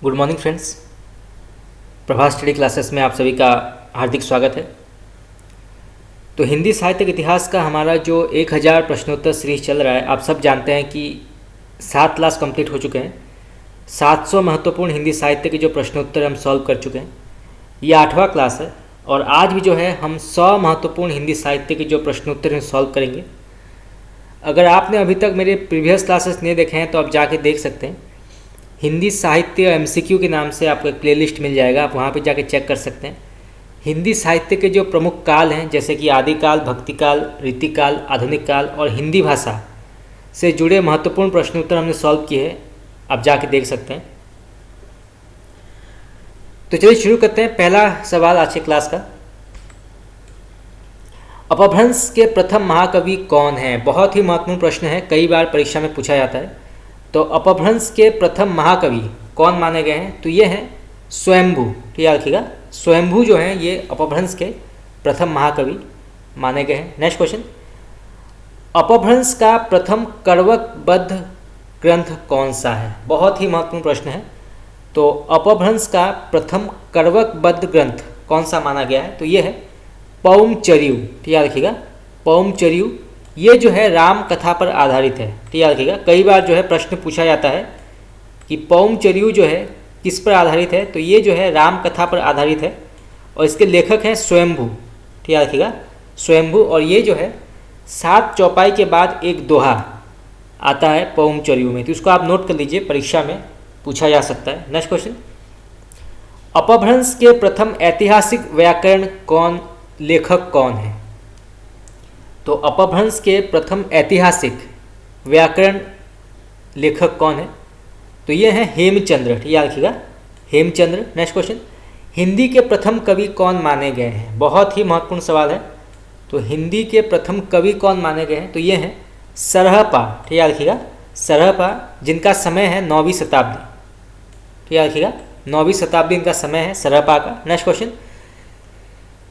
Good morning friends. Prabhas study classes में आप सभी का हार्दिक स्वागत है। तो हिंदी साहित्य के इतिहास का हमारा जो 1000 प्रश्नोत्तर सीरीज चल रहा है, आप सब जानते हैं कि 7 क्लास कंप्लीट हो चुके हैं। 700 महत्वपूर्ण हिंदी साहित्य के जो प्रश्नोत्तर हम सॉल्व कर चुके हैं। ये 8वां क्लास है और आज भी जो है हम 100 महत्वपूर्ण हिंदी साहित्य के जो प्रश्नोत्तर हैं सॉल्व करेंगे। अगर आपने अभी तक मेरे प्रीवियस क्लासेस नहीं देखे हैं तो आप जाके देख सकते हैं। हिंदी साहित्य MCQ के नाम से आपको एक प्लेलिस्ट मिल जाएगा, आप वहाँ पे जाके चेक कर सकते हैं। हिंदी साहित्य के जो प्रमुख काल हैं जैसे कि आदिकाल, भक्तिकाल, रीतिकाल, आधुनिक काल और हिंदी भाषा से जुड़े महत्वपूर्ण प्रश्नोत्तर हमने सॉल्व किए हैं, आप जाके देख सकते हैं। तो चलिए शुरू करते हैं। पहला सवाल आज की क्लास का, अपभ्रंश के प्रथम महाकवि कौन हैं? बहुत ही महत्वपूर्ण प्रश्न है, कई बार परीक्षा में पूछा जाता है। तो अपभ्रंश के प्रथम महाकवि कौन माने गए हैं? तो ये हैं स्वयंभू। ठीक याद रखिएगा, स्वयंभू जो हैं ये अपभ्रंश के प्रथम महाकवि माने गए हैं। नेक्स्ट क्वेश्चन, अपभ्रंश का प्रथम करवकबद्ध ग्रंथ कौन सा है? बहुत ही महत्वपूर्ण प्रश्न है। तो अपभ्रंश का प्रथम करवकबद्ध ग्रंथ कौन सा माना गया है? तो ये है पौमचर्यू। ठीक याद रखिएगा, पौमचर्यू ये जो है राम कथा पर आधारित है। ठीक याद रखिएगा, कई बार जो है प्रश्न पूछा जाता है कि पौमचर्यू जो है किस पर आधारित है? तो ये जो है राम कथा पर आधारित है और इसके लेखक हैं स्वयंभू। ठीक याद रखिएगा, स्वयंभू। और ये जो है 7 चौपाई के बाद एक दोहा आता है पौमचर्यू में, तो इसको आप नोट कर लीजिए, परीक्षा में पूछा जा सकता है। नेक्स्ट क्वेश्चन, अपभ्रंश के प्रथम ऐतिहासिक व्याकरण लेखक कौन है? तो अपभ्रंश के प्रथम ऐतिहासिक व्याकरण लेखक कौन है? तो ये हैं हेमचंद्र। ठीक याद रखिएगा, हेमचंद्र। नेक्स्ट क्वेश्चन, हिंदी के प्रथम कवि कौन माने गए हैं? बहुत ही महत्वपूर्ण सवाल है। तो हिंदी के प्रथम कवि कौन माने गए हैं? तो ये हैं सरहपा। ठीक याद रखिएगा, सरहपा, जिनका समय है 9वीं शताब्दी। ठीक याद रखिएगा, 9वीं शताब्दी इनका समय है सरहपा का। नेक्स्ट क्वेश्चन,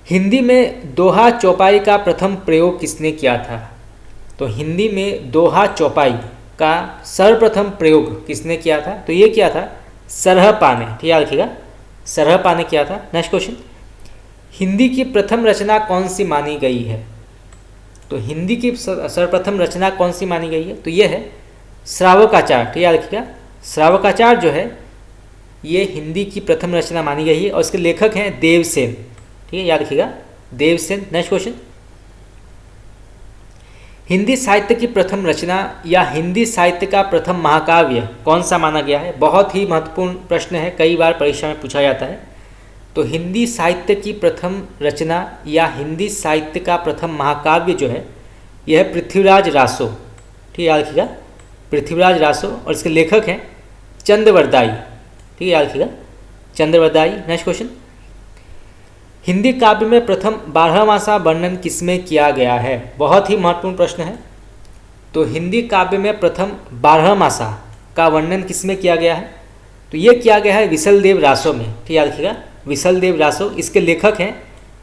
हिंदी में दोहा चौपाई का प्रथम प्रयोग किसने किया था? तो हिंदी में दोहा चौपाई का सर्वप्रथम प्रयोग किसने किया था? तो ये किया था सरहपा ने। ठीक याद रखिएगा, सरहपा ने किया था। नेक्स्ट क्वेश्चन, हिंदी की प्रथम रचना कौन सी मानी गई है? तो हिंदी की सर्वप्रथम रचना कौन सी मानी गई है? तो ये है श्रावकाचार। ठीक याद रखिएगा, श्रावकाचार जो है ये हिंदी की प्रथम रचना मानी गई है और इसके लेखक हैं देवसेन। ठीक है, याद रखिएगा, देवसेन। नेक्स्ट क्वेश्चन, हिंदी साहित्य की प्रथम रचना या हिंदी साहित्य का प्रथम महाकाव्य कौन सा माना गया है? बहुत ही महत्वपूर्ण प्रश्न है, कई बार परीक्षा में पूछा जाता है। तो हिंदी साहित्य की प्रथम रचना या हिंदी साहित्य का प्रथम महाकाव्य जो है यह है पृथ्वीराज रासो। ठीक याद रखिएगा, पृथ्वीराज रासो, और इसके लेखक हैं चंद्रवरदाई। ठीक है, याद रखिएगा, चंद्रवरदाई। नेक्स्ट क्वेश्चन, हिंदी काव्य में प्रथम 12मासा वर्णन किसमें किया गया है? बहुत ही महत्वपूर्ण प्रश्न है। तो हिंदी काव्य में प्रथम 12मासा का वर्णन किसमें किया गया है? तो ये किया गया है विसलदेव रासो में। ठीक याद रखिएगा, विसलदेव रासो। इसके लेखक हैं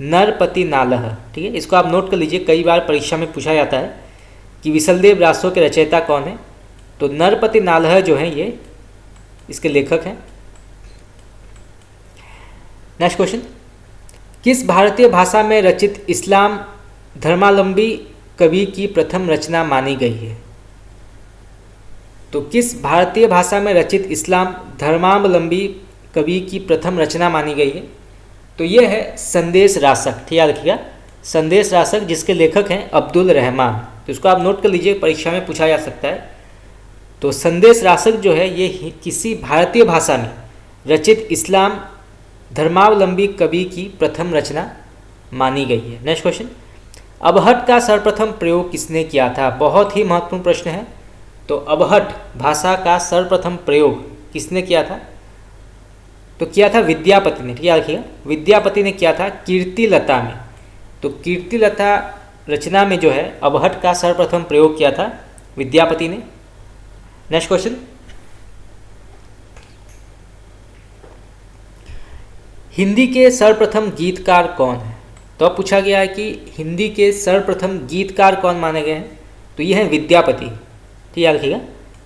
नरपति नालह। ठीक है, इसको आप नोट कर लीजिए, कई बार परीक्षा में पूछा जाता है कि विसलदेव रासो के रचयिता कौन है? तो नरपति नालह जो हैं ये इसके लेखक हैं। नेक्स्ट क्वेश्चन, किस भारतीय भाषा में रचित इस्लाम धर्मावलंबी कवि की प्रथम रचना मानी गई है? तो किस भारतीय भाषा में रचित इस्लाम धर्मावलंबी कवि की प्रथम रचना मानी गई है? तो ये है संदेश रासक। ठीक याद रखिएगा, संदेश रासक, जिसके लेखक हैं अब्दुल रहमान। तो इसको आप नोट कर लीजिए, परीक्षा में पूछा जा सकता है। तो संदेश रासक जो है ये किसी भारतीय भाषा में रचित इस्लाम धर्मावलंबी कवि की प्रथम रचना मानी गई है। नेक्स्ट क्वेश्चन, अबहट का सर्वप्रथम प्रयोग किसने किया था? बहुत ही महत्वपूर्ण प्रश्न है। तो अबहट भाषा का सर्वप्रथम प्रयोग किसने किया था? तो किया था विद्यापति ने। ठीक याद रखिएगा, विद्यापति ने किया था कीर्तिलता में। तो कीर्तिलता रचना में जो है अबहट का सर्वप्रथम प्रयोग किया था विद्यापति ने। नेक्स्ट क्वेश्चन, हिंदी के सर्वप्रथम गीतकार कौन है? तो अब पूछा गया है कि हिंदी के सर्वप्रथम गीतकार कौन माने गए हैं? तो ये हैं विद्यापति। ठीक याद रखिएगा,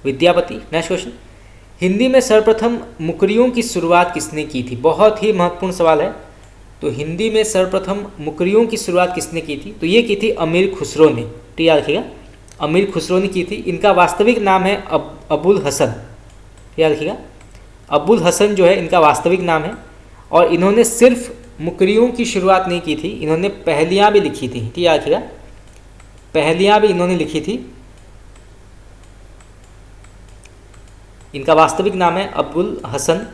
विद्यापति। नेक्स्ट क्वेश्चन, हिंदी में सर्वप्रथम मुकरियों की शुरुआत किसने की थी? बहुत ही महत्वपूर्ण सवाल है। तो हिंदी में सर्वप्रथम मुकरियों की शुरुआत किसने की थी? तो ये की थी अमीर खुसरो ने। तो याद रखिएगा, अमीर खुसरो ने की थी। इनका वास्तविक नाम है अबुल हसन। याद रखिएगा, अबुल हसन जो है इनका वास्तविक नाम है। और इन्होंने सिर्फ मुकरियों की शुरुआत नहीं की थी, इन्होंने पहेलियाँ भी लिखी थी। ठीक, याद रखिएगा, पहेलियाँ भी इन्होंने लिखी थी। इनका वास्तविक नाम है अबुल हसन।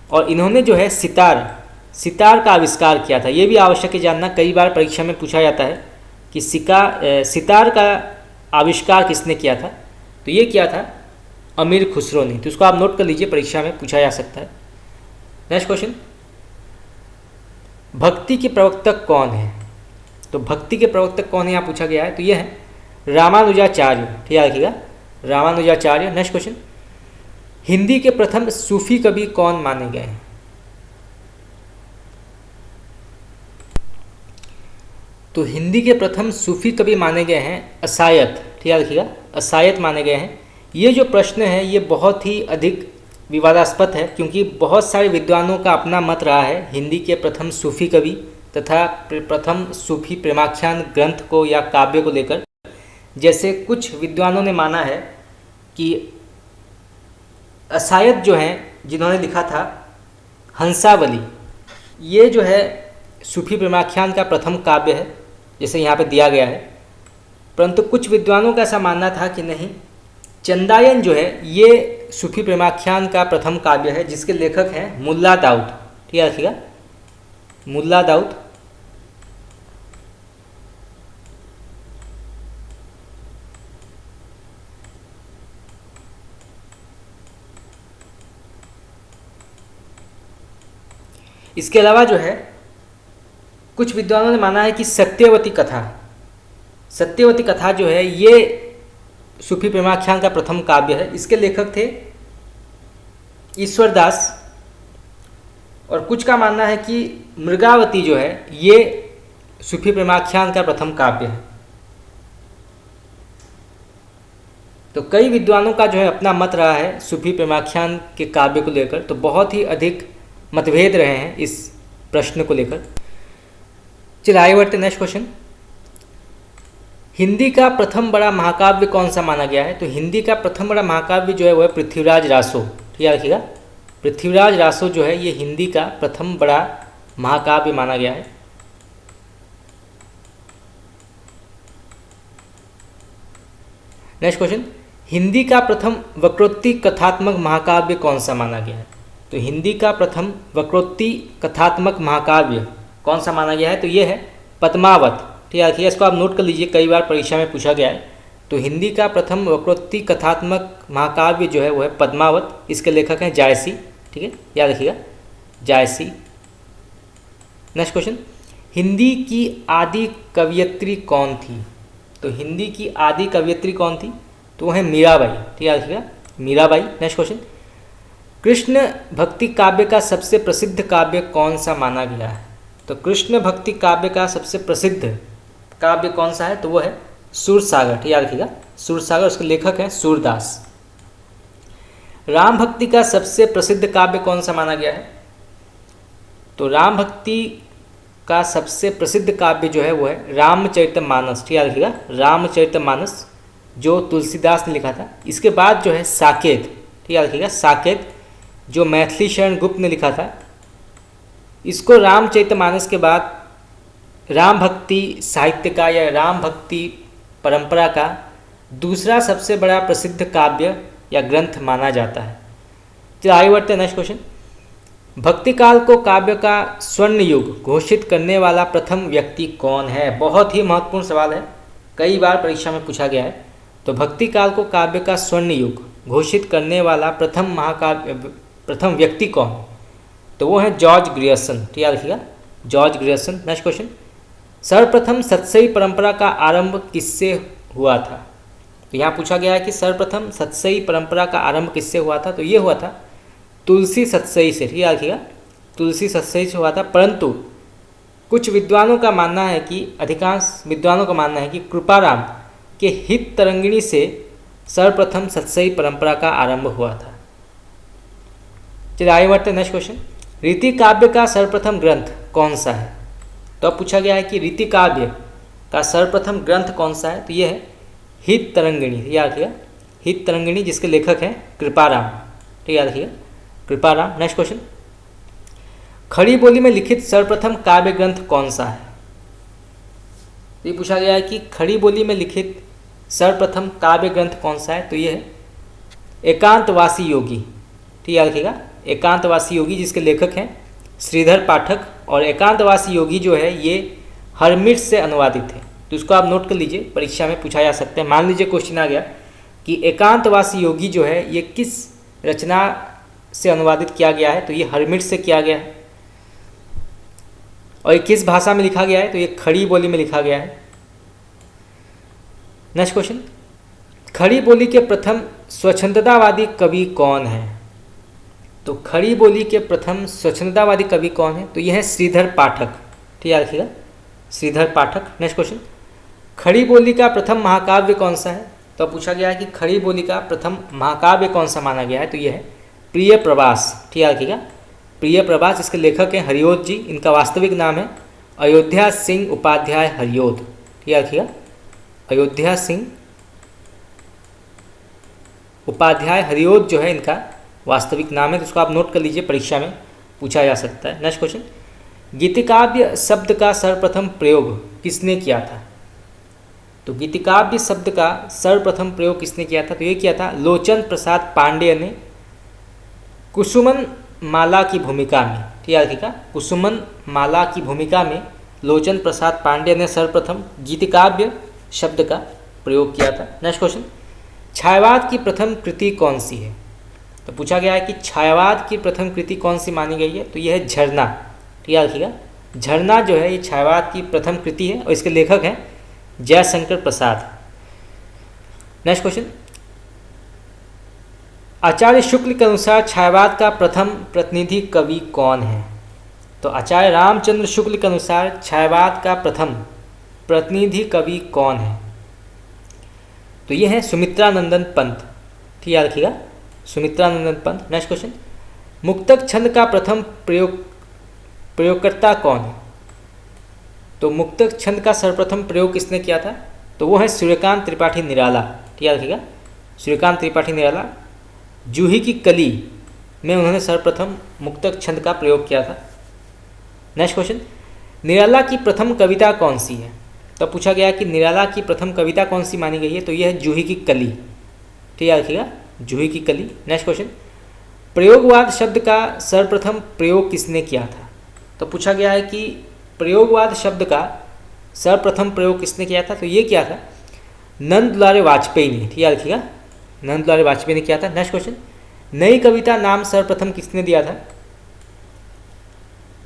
और इन्होंने जो है सितार का आविष्कार किया था। ये भी आवश्यक है जानना, कई बार परीक्षा में पूछा जाता है कि सितार का आविष्कार किसने किया था? तो ये किया था अमीर खुसरो ने। तो उसको आप नोट कर लीजिए, परीक्षा में पूछा जा सकता है। नेक्स्ट क्वेश्चन, भक्ति के प्रवर्तक कौन है? तो भक्ति के प्रवर्तक कौन है यहाँ पूछा गया है। तो ये है रामानुजाचार्य। ठीक, याद रखिएगा, रामानुजाचार्य। नेक्स्ट क्वेश्चन, हिंदी के प्रथम सूफी कवि कौन माने गए हैं? तो हिंदी के प्रथम सूफी कवि माने गए हैं असायत। ठीक, याद रखिएगा, असायत माने गए हैं। ये जो प्रश्न है ये बहुत ही अधिक विवादास्पद है, क्योंकि बहुत सारे विद्वानों का अपना मत रहा है हिंदी के प्रथम सूफी कवि तथा प्रथम सूफी प्रेमाख्यान ग्रंथ को या काव्य को लेकर। जैसे कुछ विद्वानों ने माना है कि असायत जो हैं, जिन्होंने लिखा था हंसावली, ये जो है सूफी प्रेमाख्यान का प्रथम काव्य है, जैसे यहाँ पे दिया गया है। परंतु कुछ विद्वानों का ऐसा मानना था कि नहीं, चंदायन जो है ये सूफी प्रेमाख्यान का प्रथम काव्य है, जिसके लेखक हैं मुल्ला दाऊद। ठीक है, रखिएगा, मुल्ला दाऊद। इसके अलावा जो है कुछ विद्वानों ने माना है कि सत्यवती कथा जो है ये सूफी प्रेमाख्यान का प्रथम काव्य है। इसके लेखक थे ईश्वर दास। और कुछ का मानना है कि मृगावती जो है ये सूफी प्रेमाख्यान का प्रथम काव्य है। तो कई विद्वानों का जो है अपना मत रहा है सूफी प्रेमाख्यान के काव्य को लेकर। तो बहुत ही अधिक मतभेद रहे हैं इस प्रश्न को लेकर। चलिए आगे बढ़ते, नेक्स्ट क्वेश्चन, हिंदी का प्रथम बड़ा महाकाव्य कौन सा माना गया है? तो हिंदी का प्रथम बड़ा महाकाव्य जो है वो है पृथ्वीराज रासो। ठीक है, रखिएगा, पृथ्वीराज रासो जो है ये हिंदी का प्रथम बड़ा महाकाव्य माना गया है। नेक्स्ट क्वेश्चन, हिंदी का प्रथम वक्रोक्ति कथात्मक महाकाव्य कौन सा माना गया है? तो हिंदी का प्रथम वक्रोक्ति कथात्मक महाकाव्य कौन सा माना गया है? तो ये है पद्मावत। ठीक है, इसको आप नोट कर लीजिए, कई बार परीक्षा में पूछा गया है। तो हिंदी का प्रथम वक्रोक्ति कथात्मक महाकाव्य जो है वो है पद्मावत। इसके लेखक हैं जायसी। ठीक है, याद रखिएगा, जायसी। नेक्स्ट क्वेश्चन, हिंदी की आदि कवयित्री कौन थी? तो हिंदी की आदि कवयित्री कौन थी? तो वो है मीराबाई। ठीक है, याद रखिएगा, मीराबाई। नेक्स्ट क्वेश्चन, कृष्ण भक्ति काव्य का सबसे प्रसिद्ध काव्य कौन सा माना गया है? तो कृष्ण भक्ति काव्य का सबसे प्रसिद्ध काव्य कौन सा है? तो वो है सूरसागर। ठीक है, याद रखिएगा, सूरसागर। उसके लेखक हैं सूरदास। राम भक्ति का सबसे प्रसिद्ध काव्य कौन सा माना गया है? तो राम भक्ति का सबसे प्रसिद्ध काव्य जो है वो है रामचरितमानस। ठीक है, याद रखिएगा, रामचरितमानस, जो तुलसीदास ने लिखा था। इसके बाद जो है साकेत। ठीक है, याद रखिएगा, साकेत, जो मैथिली शरण गुप्त ने लिखा था। इसको रामचरितमानस के बाद राम भक्ति साहित्य का या राम भक्ति परंपरा का दूसरा सबसे बड़ा प्रसिद्ध काव्य या ग्रंथ माना जाता है। चलिए आगे बढ़ते हैं, नेक्स्ट क्वेश्चन, भक्ति काल को काव्य का स्वर्ण युग घोषित करने वाला प्रथम व्यक्ति कौन है? बहुत ही महत्वपूर्ण सवाल है, कई बार परीक्षा में पूछा गया है। तो भक्ति काल को काव्य का स्वर्ण युग घोषित करने वाला प्रथम व्यक्ति कौन? तो वो है जॉर्ज ग्रियर्सन। ठीक है, रखिएगा, जॉर्ज ग्रियर्सन। नेक्स्ट क्वेश्चन, सर्वप्रथम सतसई परंपरा का आरंभ किससे हुआ था? तो यहाँ पूछा गया है कि सर्वप्रथम सतसई परंपरा का आरंभ किससे हुआ था? तो ये हुआ था तुलसी सतसई से। ठीक है, रखिएगा, तुलसी सतसई से हुआ था। परंतु कुछ विद्वानों का मानना है कि अधिकांश विद्वानों का मानना है कि कृपाराम के हित तरंगिणी से सर्वप्रथम सतसई परंपरा का आरंभ हुआ था। चलिए आगे बढ़ते हैं नेक्स्ट क्वेश्चन। रीति काव्य का सर्वप्रथम ग्रंथ कौन सा है? तो अब पूछा गया है कि रीति काव्य का सर्वप्रथम ग्रंथ कौन सा है? तो ये है हित तरंगिणी। याद रखिएगा, हित तरंगिणी, जिसके लेखक हैं कृपाराम। ठीक, याद रखिएगा, कृपाराम। Next question. खड़ी बोली में लिखित सर्वप्रथम काव्य ग्रंथ कौन सा है? तो ये पूछा गया है कि खड़ी बोली में लिखित सर्वप्रथम काव्य ग्रंथ कौन सा है? तो ये है एकांतवासी योगी। ठीक, याद रखिएगा, एकांतवासी योगी, जिसके लेखक हैं श्रीधर पाठक। और एकांतवासी योगी जो है ये हरमिट से अनुवादित है। तो इसको आप नोट कर लीजिए, परीक्षा में पूछा जा सकता है। मान लीजिए क्वेश्चन आ गया कि एकांतवासी योगी जो है ये किस रचना से अनुवादित किया गया है? तो ये हरमिट से किया गया है। और ये किस भाषा में लिखा गया है? तो ये खड़ी बोली में लिखा गया है। Next question. खड़ी बोली के प्रथम स्वच्छंदतावादी कवि कौन है? तो खड़ी बोली के प्रथम स्वच्छंदतावादी कवि कौन है? तो यह है श्रीधर पाठक। ठीक, याद रखिएगा, श्रीधर पाठक। Next question. खड़ी बोली का प्रथम महाकाव्य कौन सा है? तो पूछा गया है कि खड़ी बोली का प्रथम महाकाव्य कौन सा माना गया है? तो यह है प्रिय प्रवास। ठीक, याद रखिएगा, प्रिय प्रवास। इसके लेखक हैं हरियोध जी। इनका वास्तविक नाम है अयोध्या सिंह उपाध्याय हरियोध। ठीक, याद रखिएगा, अयोध्या सिंह उपाध्याय हरियोध जो है इनका वास्तविक नाम है। तो इसको आप नोट कर लीजिए, परीक्षा में पूछा जा सकता है। Next question. गीतिकाव्य शब्द का सर्वप्रथम प्रयोग किसने किया था? तो गीतिकाव्य शब्द का सर्वप्रथम प्रयोग किसने किया था? तो ये किया था लोचन प्रसाद पांडेय ने कुसुमन माला की भूमिका में। ठीक, याद रखिएगा, कुसुमन माला की भूमिका में लोचन प्रसाद पांडेय ने सर्वप्रथम गीतिकाव्य शब्द का प्रयोग किया था। Next question. छायावाद की प्रथम कृति कौन सी है? तो पूछा गया है कि छायावाद की प्रथम कृति कौन सी मानी गई है? तो यह है झरना। ठीक, याद रखिएगा, झरना जो है ये छायावाद की प्रथम कृति है और इसके लेखक हैं जयशंकर प्रसाद। Next question. आचार्य शुक्ल के अनुसार छायावाद का प्रथम प्रतिनिधि कवि कौन है? तो आचार्य रामचंद्र शुक्ल के अनुसार छायावाद का प्रथम प्रतिनिधि कवि कौन है? तो ये है सुमित्रानंदन पंत। ठीक, याद रखिएगा, सुमित्रानंदन पंत। Next question. मुक्तक छंद का प्रथम प्रयोगकर्ता कौन है? तो मुक्तक छंद का सर्वप्रथम प्रयोग किसने किया था? तो वो है सूर्यकांत त्रिपाठी निराला। ठीक, याद रखिएगा, सूर्यकांत त्रिपाठी निराला। जूही की कली में उन्होंने सर्वप्रथम मुक्तक छंद का प्रयोग किया था। Next question. निराला की प्रथम कविता कौन सी है? तो पूछा गया कि निराला की प्रथम कविता कौन सी मानी गई है? तो यह है जूही की कली। ठीक, याद रखिएगा, जूही की कली। Next question. प्रयोगवाद शब्द का सर्वप्रथम प्रयोग किसने किया था? तो पूछा गया है कि प्रयोगवाद शब्द का सर्वप्रथम प्रयोग किसने किया था? तो ये किया था नंद दुलारे वाजपेयी ने। ठीक, याद रखिएगा, नंद दुलारे वाजपेयी ने किया था। Next question. नई कविता नाम सर्वप्रथम किसने दिया था?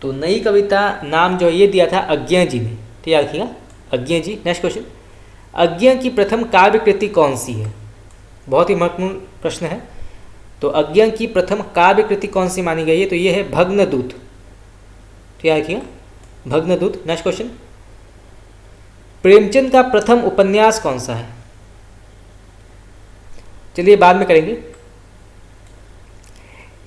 तो नई कविता नाम जो है ये दिया था अज्ञे जी ने। ठीक, याद रखिएगा, अज्ञे जी। Next question. अज्ञे की प्रथम काव्य कृति कौन सी है? बहुत ही महत्वपूर्ण प्रश्न है। तो अज्ञे की प्रथम काव्य कृति कौन सी मानी गई है? तो ये है भग्नदूत। ठीक, याद रखिएगा, भग्नदूत। Next question. प्रेमचंद का प्रथम उपन्यास कौन सा है? चलिए बाद में करेंगे।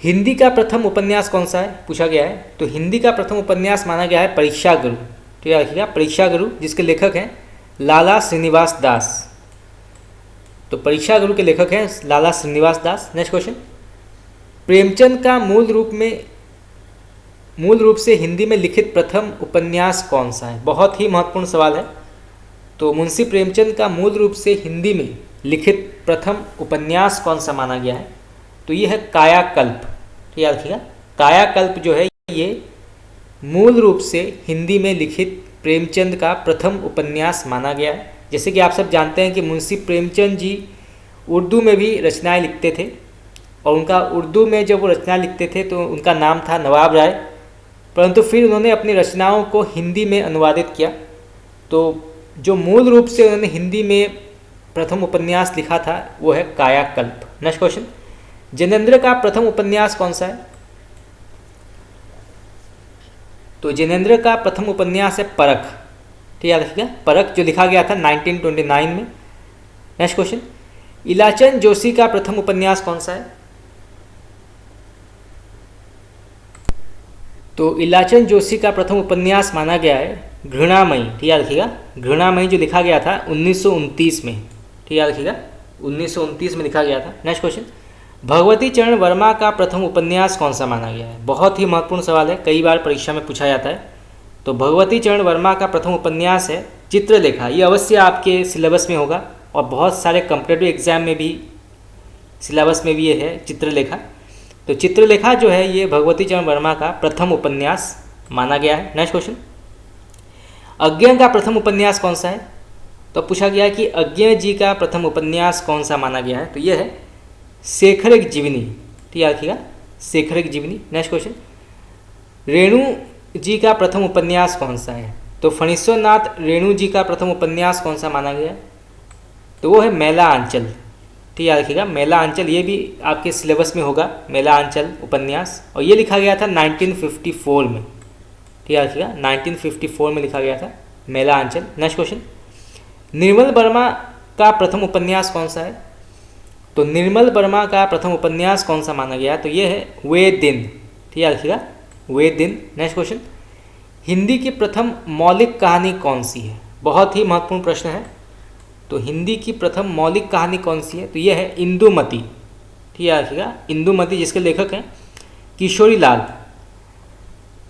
हिंदी का प्रथम उपन्यास कौन सा है पूछा गया है। तो हिंदी का प्रथम उपन्यास माना गया है परीक्षा गुरु। ठीक है, रखिएगा, परीक्षा गुरु, जिसके लेखक हैं लाला श्रीनिवास दास। तो परीक्षा गुरु के लेखक हैं लाला श्रीनिवास दास। Next question. प्रेमचंद का मूल रूप से हिंदी में लिखित प्रथम उपन्यास कौन सा है? बहुत ही महत्वपूर्ण सवाल है। तो मुंशी प्रेमचंद का मूल रूप से हिंदी में लिखित प्रथम उपन्यास कौन सा माना गया है? तो ये है कायाकल्प। ठीक, याद रखिएगा, कायाकल्प जो है ये मूल रूप से हिंदी में लिखित प्रेमचंद का प्रथम उपन्यास माना गया है। जैसे कि आप सब जानते हैं कि मुंशी प्रेमचंद जी उर्दू में भी रचनाएं लिखते थे और उनका उर्दू में जब वो रचना लिखते थे तो उनका नाम था नवाब राय, परंतु फिर उन्होंने अपनी रचनाओं को हिंदी में अनुवादित किया। तो जो मूल रूप से उन्होंने हिंदी में प्रथम उपन्यास लिखा था वो है कायाकल्प। Next question. जिनेंद्र का प्रथम उपन्यास कौन सा है? तो जिनेंद्र का प्रथम उपन्यास है परख। ठीक, याद रखिएगा, परख, जो लिखा गया था 1929 में। Next question. इलाचन जोशी का प्रथम उपन्यास कौन सा है? तो इलाचन जोशी का प्रथम उपन्यास माना गया है घृणामयी। ठीक याद रखिएगा, घृणामयी जो लिखा गया था 1929 में। ठीक याद रखिएगा, 1929 में लिखा गया था। नेक्स्ट क्वेश्चन, भगवती चरण वर्मा का प्रथम उपन्यास कौन सा माना गया है? बहुत ही महत्वपूर्ण सवाल है, कई बार परीक्षा में पूछा जाता है। तो भगवती चरण वर्मा का प्रथम उपन्यास है चित्रलेखा। ये अवश्य आपके सिलेबस में होगा और बहुत सारे कॉम्पिटिटिव एग्जाम में भी सिलेबस में भी ये है चित्रलेखा। तो चित्रलेखा जो है ये भगवती चरण वर्मा का प्रथम उपन्यास माना गया है। नेक्स्ट क्वेश्चन, अज्ञेय का प्रथम उपन्यास कौन सा है? तो पूछा गया कि अज्ञेय जी का प्रथम उपन्यास कौन सा माना गया है? तो ये है शेखर एक जीवनी। ठीक याद रखिएगा, शेखर एक जीवनी। नेक्स्ट क्वेश्चन, रेणु जी का प्रथम उपन्यास कौन सा है? तो फणीश्वरनाथ रेणु जी का प्रथम उपन्यास कौन सा माना गया है? तो वो है मेला आंचल। ठीक याद रखिएगा, मेला आंचल ये भी आपके सिलेबस में होगा, मेला आंचल उपन्यास, और ये लिखा गया था 1954 में। ठीक याद रखिएगा, 1954 में लिखा गया था मेला आंचल। नेक्स्ट क्वेश्चन, निर्मल वर्मा का प्रथम उपन्यास कौन सा है? तो निर्मल वर्मा का प्रथम उपन्यास कौन सा माना गया? तो ये है वे दिन। ठीक याद रखिएगा, वे दिन। नेक्स्ट क्वेश्चन, हिंदी की प्रथम मौलिक कहानी कौन सी है? बहुत ही महत्वपूर्ण प्रश्न है। तो हिंदी की प्रथम मौलिक कहानी कौन सी है? तो ये है इंदुमती। ठीक याद रखिएगा, इंदुमती, जिसके लेखक हैं किशोरी लाल।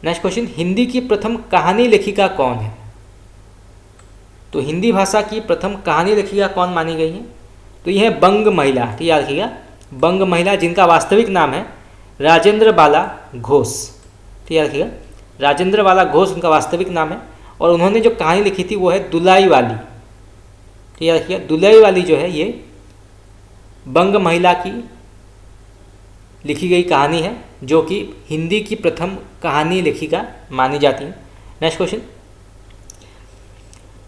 नेक्स्ट क्वेश्चन, हिंदी की प्रथम कहानी लेखिका कौन है? तो हिंदी भाषा की प्रथम कहानी लेखिका कौन मानी गई है? तो यह है बंग महिला। ठीक याद रखिएगा, बंग महिला, जिनका वास्तविक नाम है राजेंद्र बाला घोष। ठीक याद रखिएगा, राजेंद्र बाला घोष उनका वास्तविक नाम है, और उन्होंने जो कहानी लिखी थी वो है दुलाई वाली। ठीक याद रखिएगा, दुलाई वाली जो है ये बंग महिला की लिखी गई कहानी है, जो कि हिंदी की प्रथम कहानी लेखिका मानी जाती है। नेक्स्ट क्वेश्चन,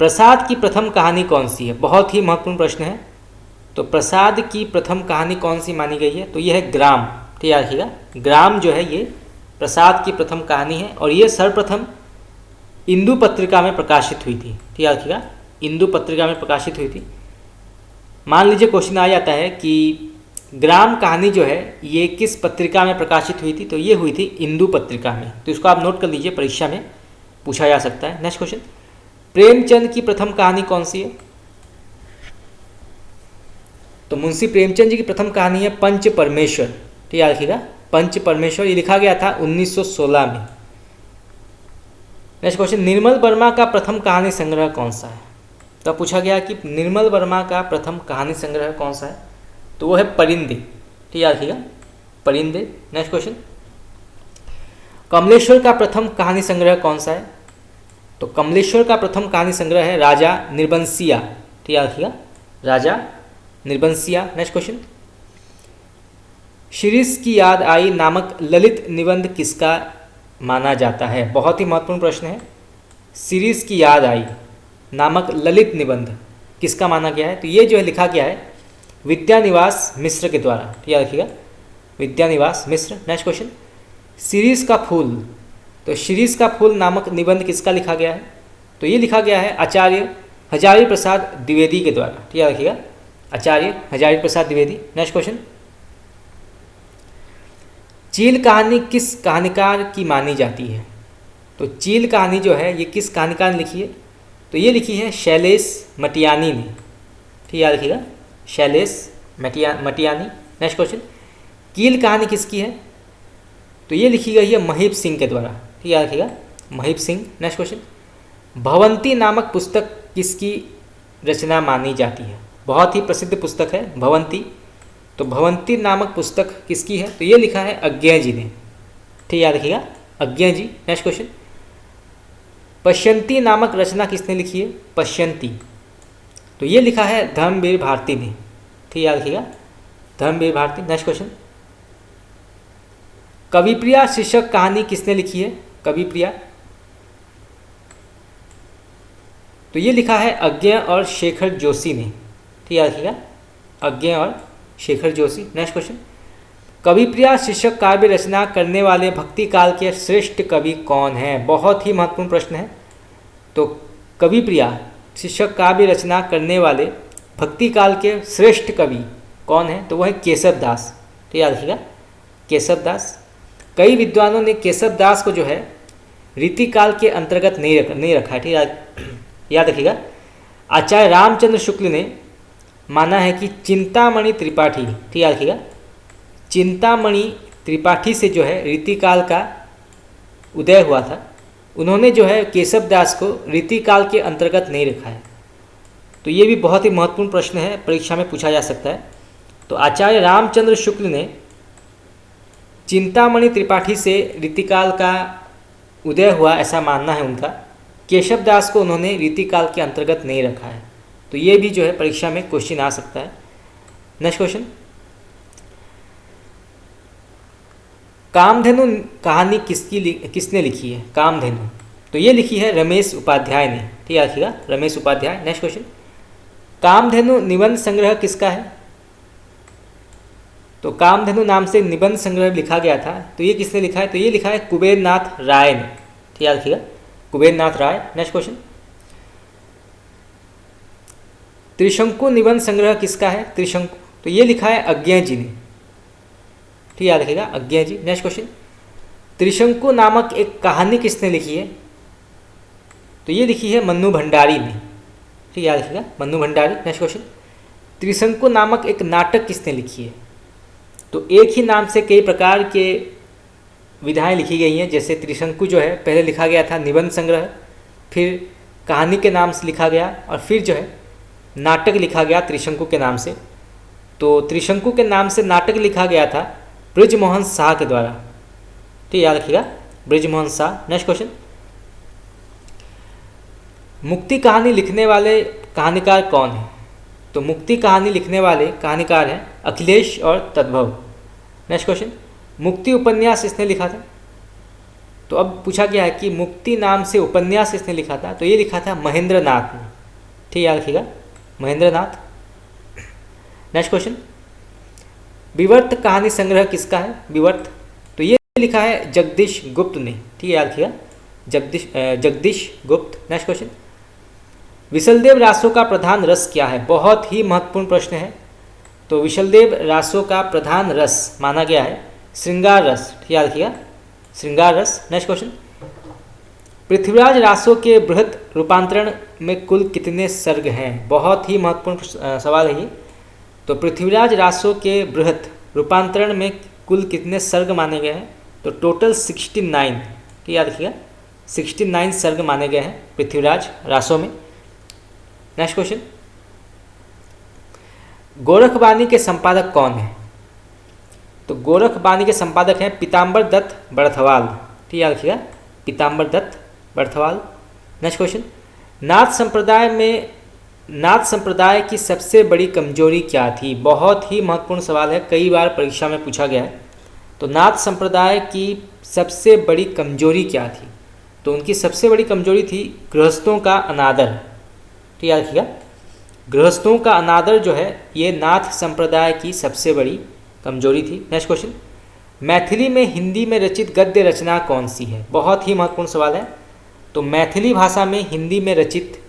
प्रसाद की प्रथम कहानी कौन सी है? बहुत ही महत्वपूर्ण प्रश्न है। तो प्रसाद की प्रथम कहानी कौन सी मानी गई है? तो यह है ग्राम। ठीक याद रखिएगा, ग्राम जो है ये प्रसाद की प्रथम कहानी है, और ये सर्वप्रथम इंदु पत्रिका में प्रकाशित हुई थी। ठीक याद रखिएगा, इंदु पत्रिका में प्रकाशित हुई थी। मान लीजिए क्वेश्चन आ जाता है कि ग्राम कहानी जो है ये किस पत्रिका में प्रकाशित हुई थी? तो ये हुई थी इंदु पत्रिका में। तो इसको आप नोट कर लीजिए, परीक्षा में पूछा जा सकता है। नेक्स्ट क्वेश्चन, प्रेमचंद की प्रथम कहानी कौन सी है? तो मुंशी प्रेमचंद जी की प्रथम कहानी है पंच परमेश्वर। ठीक याद रखिएगा, पंच परमेश्वर, ये लिखा गया था 1916 में। नेक्स्ट क्वेश्चन, निर्मल वर्मा का प्रथम कहानी संग्रह कौन सा है? तो पूछा गया कि निर्मल वर्मा का प्रथम कहानी संग्रह कौन सा है? तो वो है परिंदे। ठीक याद रखिएगा, परिंदे। नेक्स्ट क्वेश्चन, कमलेश्वर का प्रथम कहानी संग्रह कौन सा है? तो कमलेश्वर का प्रथम कहानी संग्रह है राजा निर्बंसिया। ठीक याद रखिएगा, राजा निर्बंसिया। नेक्स्ट क्वेश्चन, शिरीष की याद आई नामक ललित निबंध किसका माना जाता है? बहुत ही महत्वपूर्ण प्रश्न है। शिरीष की याद आई नामक ललित निबंध किसका माना गया है? तो ये जो है लिखा गया है विद्यानिवास मिश्र के द्वारा। ठीक याद रखिएगा, विद्यानिवास मिश्र। नेक्स्ट क्वेश्चन, शिरीष का फूल, तो शिरीष का फूल नामक निबंध किसका लिखा गया है? तो ये लिखा गया है आचार्य हजारी प्रसाद द्विवेदी के द्वारा। ठीक याद रखिएगा, आचार्य हजारी प्रसाद द्विवेदी। नेक्स्ट क्वेश्चन, चील कहानी किस कहानीकार की मानी जाती है? तो चील कहानी जो है ये किस कहानीकार ने लिखी है? तो ये लिखी है शैलेश मटियानी ने। ठीक याद रखिएगा, शैलेश मटियानी। नेक्स्ट क्वेश्चन, कील कहानी किसकी है? तो ये लिखी गई है महीप सिंह के द्वारा। ठीक याद रखिएगा, महीप सिंह। नेक्स्ट क्वेश्चन, भवंती नामक पुस्तक किसकी रचना मानी जाती है? बहुत ही प्रसिद्ध पुस्तक है भवंती। तो भवंती नामक पुस्तक किसकी है? तो ये लिखा है अज्ञेय जी ने। ठीक याद रखिएगा, अज्ञेय जी। नेक्स्ट क्वेश्चन, पश्यंती नामक रचना किसने लिखी है? पश्यंती, तो ये लिखा है धर्मवीर भारती ने। ठीक याद रखिएगा, धर्मवीर भारती। नेक्स्ट क्वेश्चन, कविप्रिया शीर्षक कहानी किसने लिखी है? कविप्रिया, तो ये लिखा है अज्ञेय और शेखर जोशी ने। ठीक याद रखिएगा, अज्ञेय और शेखर जोशी। नेक्स्ट क्वेश्चन, कविप्रिया शीर्षक काव्य रचना करने वाले भक्ति काल के श्रेष्ठ कवि कौन हैं? बहुत ही महत्वपूर्ण प्रश्न है। तो कविप्रिया शीर्षक काव्य रचना करने वाले भक्ति काल के श्रेष्ठ कवि कौन है? तो वो है केशव दास। तो याद रखिएगा केशव दास। कई विद्वानों ने केशव दास को जो है रीतिकाल के अंतर्गत नहीं रखा है। ठीक है, याद रखिएगा। आचार्य रामचंद्र शुक्ल ने माना है कि चिंतामणि त्रिपाठी, ठीक याद रखिएगा, चिंतामणि त्रिपाठी से जो है रीतिकाल का उदय हुआ था। उन्होंने जो है केशव दास को रीतिकाल के अंतर्गत नहीं रखा है। तो ये भी बहुत ही महत्वपूर्ण प्रश्न है, परीक्षा में पूछा जा सकता है। तो आचार्य रामचंद्र शुक्ल ने चिंतामणि त्रिपाठी से रीतिकाल का उदय हुआ ऐसा मानना है उनका। केशव दास को उन्होंने रीतिकाल के अंतर्गत नहीं रखा है। तो ये भी जो है परीक्षा में क्वेश्चन आ सकता है। नेक्स्ट क्वेश्चन, कामधेनु कहानी किसने लिखी है? कामधेनु, तो ये लिखी है रमेश उपाध्याय ने। ठीक है, रखिएगा रमेश उपाध्याय। नेक्स्ट क्वेश्चन, कामधेनु निबंध संग्रह किसका है? तो कामधेनु नाम से निबंध संग्रह लिखा गया था, तो ये किसने लिखा है? तो ये लिखा है कुबेर नाथ राय ने। ठीक है, रखिएगा कुबेर नाथ राय। नेक्स्ट क्वेश्चन, त्रिशंकु निबंध संग्रह किसका है? त्रिशंकु, तो ये लिखा है अज्ञेय जी ने। ठीक है, याद रखिएगा अज्ञेय जी। नेक्स्ट क्वेश्चन, त्रिशंकु नामक एक कहानी किसने लिखी है? तो ये लिखी है मन्नू भंडारी ने। ठीक है, याद रखिएगा मन्नू भंडारी। नेक्स्ट क्वेश्चन, त्रिशंकु नामक एक नाटक किसने लिखी है? तो एक ही नाम से कई प्रकार के विधाएं लिखी गई हैं। जैसे त्रिशंकु जो है पहले लिखा गया था निबंध संग्रह, फिर कहानी के नाम से लिखा गया, और फिर जो है नाटक लिखा गया त्रिशंकु के नाम से। तो त्रिशंकु के नाम से नाटक लिखा गया था बृजमोहन शाह के द्वारा। ठीक, याद रखिएगा बृजमोहन शाह। नेक्स्ट क्वेश्चन, मुक्ति कहानी लिखने वाले कहानीकार कौन है? तो मुक्ति कहानी लिखने वाले कहानीकार हैं अखिलेश और तद्भव। नेक्स्ट क्वेश्चन, मुक्ति उपन्यास इसने लिखा था? तो अब पूछा गया है कि मुक्ति नाम से उपन्यास इसने लिखा था, तो ये लिखा था महेंद्र नाथ ने। ठीक, याद रखिएगा महेंद्र नाथ। नेक्स्ट क्वेश्चन, विवर्त कहानी संग्रह किसका है? विवर्त, तो ये लिखा है जगदीश गुप्त ने। ठीक है, याद रखिएगा जगदीश गुप्त। नेक्स्ट क्वेश्चन, विशलदेव रासो का प्रधान रस क्या है? बहुत ही महत्वपूर्ण प्रश्न है। तो विशलदेव रासो का प्रधान रस माना गया है श्रृंगार रस। ठीक, याद रखिएगा श्रृंगार रस। नेक्स्ट क्वेश्चन, पृथ्वीराज रासो के बृहत रूपांतरण में कुल कितने सर्ग हैं? बहुत ही महत्वपूर्ण सवाल है ये। तो पृथ्वीराज रासो के बृहत रूपांतरण में कुल कितने सर्ग माने गए हैं? तो टोटल 69। ठीक, याद रखिएगा 69 सर्ग माने गए हैं पृथ्वीराज रासो में। नेक्स्ट क्वेश्चन, गोरखबानी के संपादक कौन है? तो गोरखबानी के संपादक हैं पीताम्बर दत्त बड़थवाल। ठीक, याद रखिएगा पीताम्बर दत्त बड़थवाल। नेक्स्ट क्वेश्चन, नाथ संप्रदाय की सबसे बड़ी कमजोरी क्या थी? बहुत ही महत्वपूर्ण सवाल है, कई बार परीक्षा में पूछा गया है। तो नाथ संप्रदाय की सबसे बड़ी कमजोरी क्या थी? तो उनकी सबसे बड़ी कमजोरी थी गृहस्थों का अनादर। ठीक, याद रखिएगा गृहस्थों का अनादर जो है ये नाथ संप्रदाय की सबसे बड़ी कमजोरी थी। नेक्स्ट क्वेश्चन, मैथिली में हिंदी में रचित गद्य रचना कौन सी है? बहुत ही महत्वपूर्ण सवाल है। तो मैथिली भाषा में हिंदी में रचित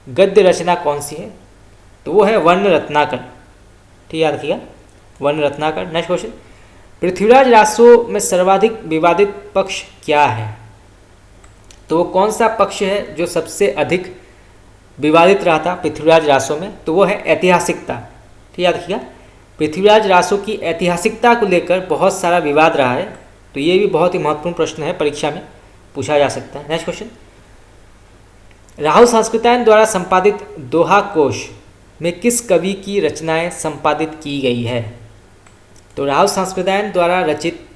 गद्य रचना कौन सी है? तो वो है वर्ण रत्नाकर। ठीक, याद रखिएगा वर्ण रत्नाकर। नेक्स्ट क्वेश्चन, पृथ्वीराज रासो में सर्वाधिक विवादित पक्ष क्या है? तो वो कौन सा पक्ष है जो सबसे अधिक विवादित रहा था पृथ्वीराज रासो में? तो वो है ऐतिहासिकता। ठीक, याद रखिएगा पृथ्वीराज रासो की ऐतिहासिकता को लेकर बहुत सारा विवाद रहा है। तो ये भी बहुत ही महत्वपूर्ण प्रश्न है, परीक्षा में पूछा जा सकता है। नेक्स्ट क्वेश्चन, राहुल संस्कृतायन द्वारा संपादित दोहा कोश में किस कवि की रचनाएं संपादित की गई है? तो राहुल संस्कृतायन द्वारा रचित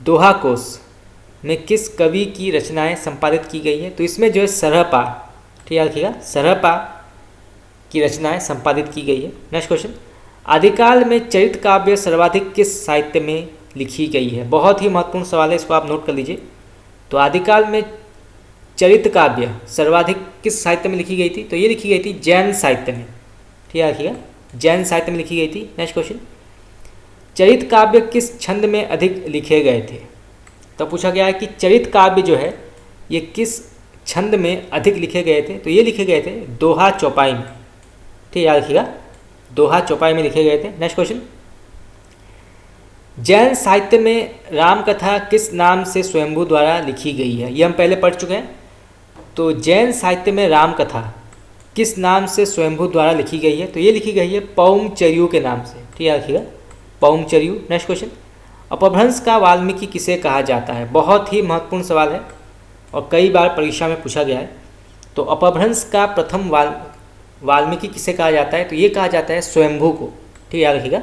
दोहा कोश में किस कवि की रचनाएं संपादित की गई है? तो इसमें जो है सरहपा, ठीक है रखिएगा सरहपा की रचनाएं संपादित की गई है। नेक्स्ट क्वेश्चन, आदिकाल में चरित काव्य सर्वाधिक किस साहित्य में लिखी गई है? बहुत ही महत्वपूर्ण सवाल है, इसको आप नोट कर लीजिए। तो आदिकाल में चरित काव्य सर्वाधिक किस साहित्य में लिखी गई थी? तो ये लिखी गई थी जैन साहित्य में। ठीक है रखिएगा जैन साहित्य में लिखी गई थी। नेक्स्ट क्वेश्चन, चरित काव्य किस छंद में अधिक लिखे गए थे? तो पूछा गया है कि चरित काव्य जो है ये किस छंद में अधिक लिखे गए थे? तो ये लिखे गए थे दोहा चौपाई में। ठीक है याद रखिएगा दोहा चौपाई में लिखे गए थे। नेक्स्ट क्वेश्चन, जैन साहित्य में रामकथा किस नाम से स्वयंभू द्वारा लिखी गई है? ये हम पहले पढ़ चुके हैं। तो जैन साहित्य में रामकथा किस नाम से स्वयंभू द्वारा लिखी गई है? तो ये लिखी गई है पौंगचर्यू के नाम से। ठीक है, रखिएगा पौंगचर्यू। नेक्स्ट क्वेश्चन, अपभ्रंश का वाल्मीकि किसे कहा जाता है? बहुत ही महत्वपूर्ण सवाल है और कई बार परीक्षा में पूछा गया है। तो अपभ्रंश का प्रथम वाल्मीकि किसे कहा जाता है? तो ये कहा जाता है स्वयंभू को। ठीक है, याद रखिएगा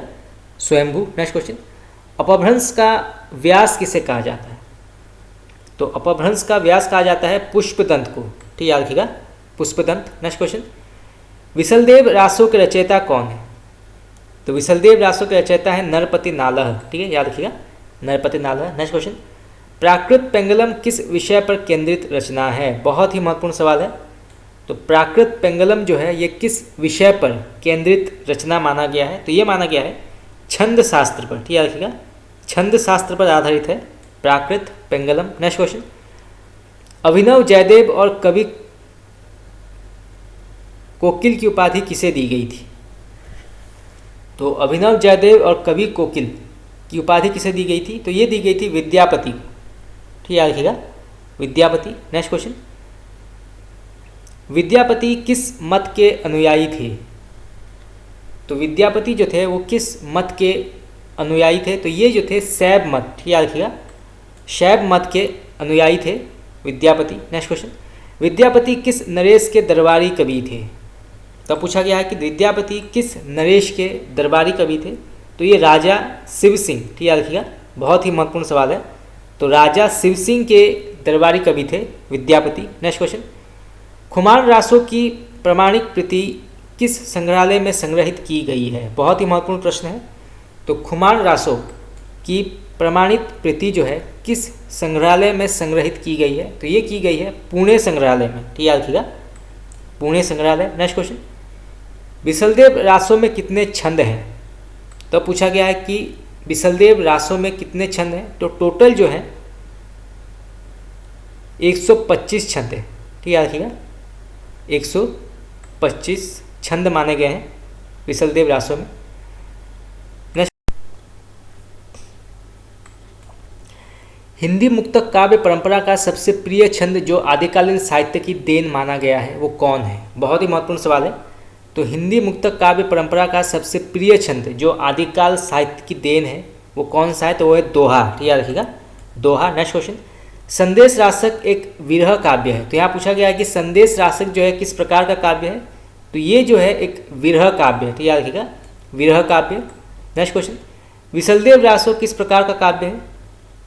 स्वयंभू। नेक्स्ट क्वेश्चन, अपभ्रंश का व्यास किसे कहा जाता है? तो अपभ्रंश का व्यास कहा जाता है पुष्पदंत को। ठीक है, याद रखिएगा पुष्पदंत। नेक्स्ट क्वेश्चन, विसलदेव रासों के रचयिता कौन है? तो विसलदेव रासों के रचयिता है नरपति नालह। ठीक है, याद रखिएगा नरपति नालह। नेक्स्ट क्वेश्चन, प्राकृत पेंगलम किस विषय पर केंद्रित रचना है? बहुत ही महत्वपूर्ण सवाल है। तो प्राकृत पेंगलम जो है ये किस विषय पर केंद्रित रचना माना गया है? तो ये माना गया है छंद शास्त्र पर। ठीक है, रखिएगा छंद शास्त्र पर आधारित है प्राकृत पेंगलम। नेक्स्ट क्वेश्चन, अभिनव जयदेव और कवि कोकिल की उपाधि किसे दी गई थी? तो अभिनव जयदेव और कवि कोकिल की उपाधि किसे दी गई थी? तो ये दी गई थी विद्यापति को। ठीक है, रखिएगा विद्यापति। नेक्स्ट क्वेश्चन, विद्यापति किस मत के अनुयायी थे? तो विद्यापति जो थे वो किस मत के अनुयायी थे? तो ये जो थे शैव मत। ठीक है, रखिएगा शैव मत के अनुयायी थे विद्यापति। नेक्स्ट क्वेश्चन, विद्यापति किस नरेश के दरबारी कवि थे? तो पूछा गया है कि विद्यापति किस नरेश के दरबारी कवि थे? तो ये राजा शिव सिंह। ठीक है, रखिएगा बहुत ही महत्वपूर्ण सवाल है। तो राजा शिव सिंह के दरबारी कवि थे विद्यापति। नेक्स्ट क्वेश्चन, खुमान रासों की प्रमाणिक प्रति किस संग्रहालय में संग्रहित की गई है? बहुत ही महत्वपूर्ण प्रश्न है। तो खुमान रासों की प्रमाणित प्रति जो है किस संग्रहालय में संग्रहित की गई है? तो ये की गई है पुणे संग्रहालय में। ठीक है, रखिएगा पुणे संग्रहालय। नेक्स्ट क्वेश्चन, विसलदेव रासों में कितने छंद हैं? तो पूछा गया है कि विसलदेव रासों में कितने छंद हैं? तो टोटल जो है 125 छंद है। ठीक है, रखिएगा 125 छंद माने गए हैं विसलदेव रासों में। हिंदी मुक्तक काव्य परंपरा का सबसे प्रिय छंद जो आदिकालीन साहित्य की देन माना गया है वो कौन है? बहुत ही महत्वपूर्ण सवाल है। तो हिंदी मुक्तक काव्य परंपरा का सबसे प्रिय छंद जो आदिकाल साहित्य की देन है वो कौन सा है? तो वो है दोहा। ठीक है, रखिएगा दोहा। नेक्स्ट क्वेश्चन, संदेश रासक एक विरह काव्य है। तो यहाँ पूछा गया है कि संदेश रासक जो है किस प्रकार का काव्य है? तो ये जो है एक विरह काव्य है। ठीक है, रखिएगा विरह काव्य। नेक्स्ट क्वेश्चन, विसलदेव रासो किस प्रकार का काव्य है?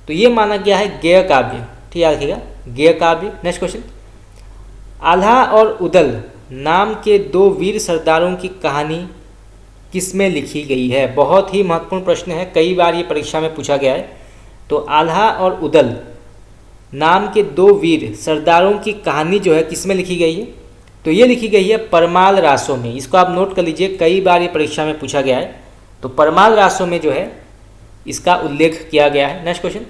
तो ये माना गया है गेय काव्य। ठीक है, रखिएगा गेय काव्य। नेक्स्ट क्वेश्चन, आल्हा और उदल नाम के दो वीर सरदारों की कहानी किसमें लिखी गई है? बहुत ही महत्वपूर्ण प्रश्न है, कई बार ये परीक्षा में पूछा गया है। तो आल्हा और उदल नाम के दो वीर सरदारों की कहानी जो है किसमें लिखी गई है? तो ये लिखी गई है परमाल रासों में। इसको आप नोट कर लीजिए, कई बार ये परीक्षा में पूछा गया है। तो परमाल रासों में जो है इसका उल्लेख किया गया है। नेक्स्ट क्वेश्चन,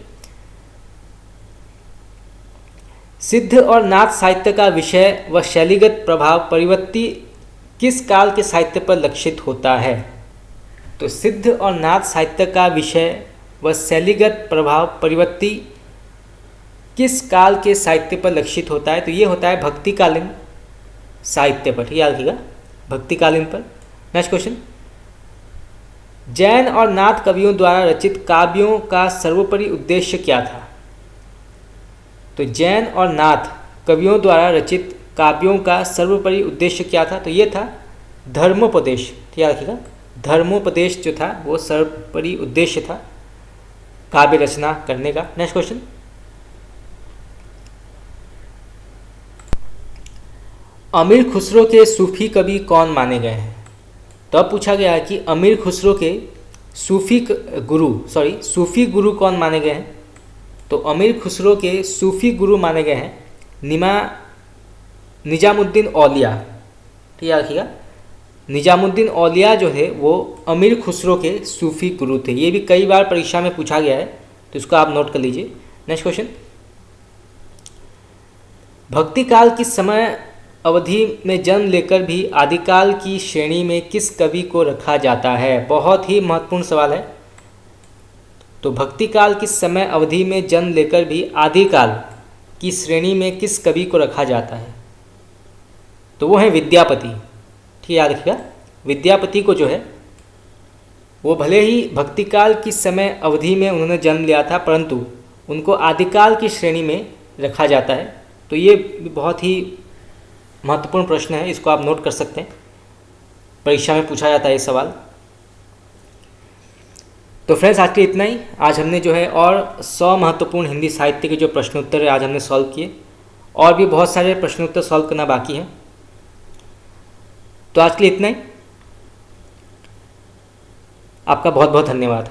सिद्ध और नाथ साहित्य का विषय व शैलीगत प्रभाव परिवर्ती किस काल के साहित्य पर लक्षित होता है? तो सिद्ध और नाथ साहित्य का विषय व शैलीगत प्रभाव परिवर्ती किस काल के साहित्य पर लक्षित होता है? तो ये होता है भक्तिकालीन साहित्य पर। याद रखिएगा भक्तिकालीन पर। नेक्स्ट क्वेश्चन, जैन और नाथ कवियों द्वारा रचित काव्यों का सर्वोपरि उद्देश्य क्या था? तो जैन और नाथ कवियों द्वारा रचित काव्यों का सर्वोपरि उद्देश्य क्या था? तो ये था धर्मोपदेश। याद रखिएगा धर्मोपदेश जो था वो सर्वोपरि उद्देश्य था काव्य रचना करने का। नेक्स्ट क्वेश्चन, अमीर खुसरो के सूफी कवि कौन माने गए हैं? तो अब पूछा गया है कि अमीर खुसरो के सूफी गुरु कौन माने गए हैं? तो अमीर खुसरो के सूफी गुरु माने गए हैं निजामुद्दीन औलिया। ठीक है, रखिएगा निजामुद्दीन औलिया जो है वो अमीर खुसरो के सूफी गुरु थे। ये भी कई बार परीक्षा में पूछा गया है, तो इसको आप नोट कर लीजिए। नेक्स्ट क्वेश्चन, भक्ति काल किस समय अवधि में जन्म लेकर भी आदिकाल की श्रेणी में किस कवि को रखा जाता है? बहुत ही महत्वपूर्ण सवाल है। तो भक्ति काल की समय अवधि में जन्म लेकर भी आदिकाल की श्रेणी में किस कवि को रखा जाता है? तो वो है विद्यापति। ठीक, याद रखिएगा, विद्यापति को जो है वो भले ही भक्ति काल की समय अवधि में उन्होंने जन्म लिया था, परंतु उनको आदिकाल की श्रेणी में रखा जाता है। तो ये बहुत ही महत्वपूर्ण प्रश्न है, इसको आप नोट कर सकते हैं, परीक्षा में पूछा जाता है ये सवाल। तो फ्रेंड्स, आज के इतना ही। आज हमने जो है और 100 महत्वपूर्ण हिंदी साहित्य के जो प्रश्नोत्तर है आज हमने सॉल्व किए, और भी बहुत सारे प्रश्नोत्तर सॉल्व करना बाकी है। तो आज के लिए इतना ही। आपका बहुत बहुत धन्यवाद।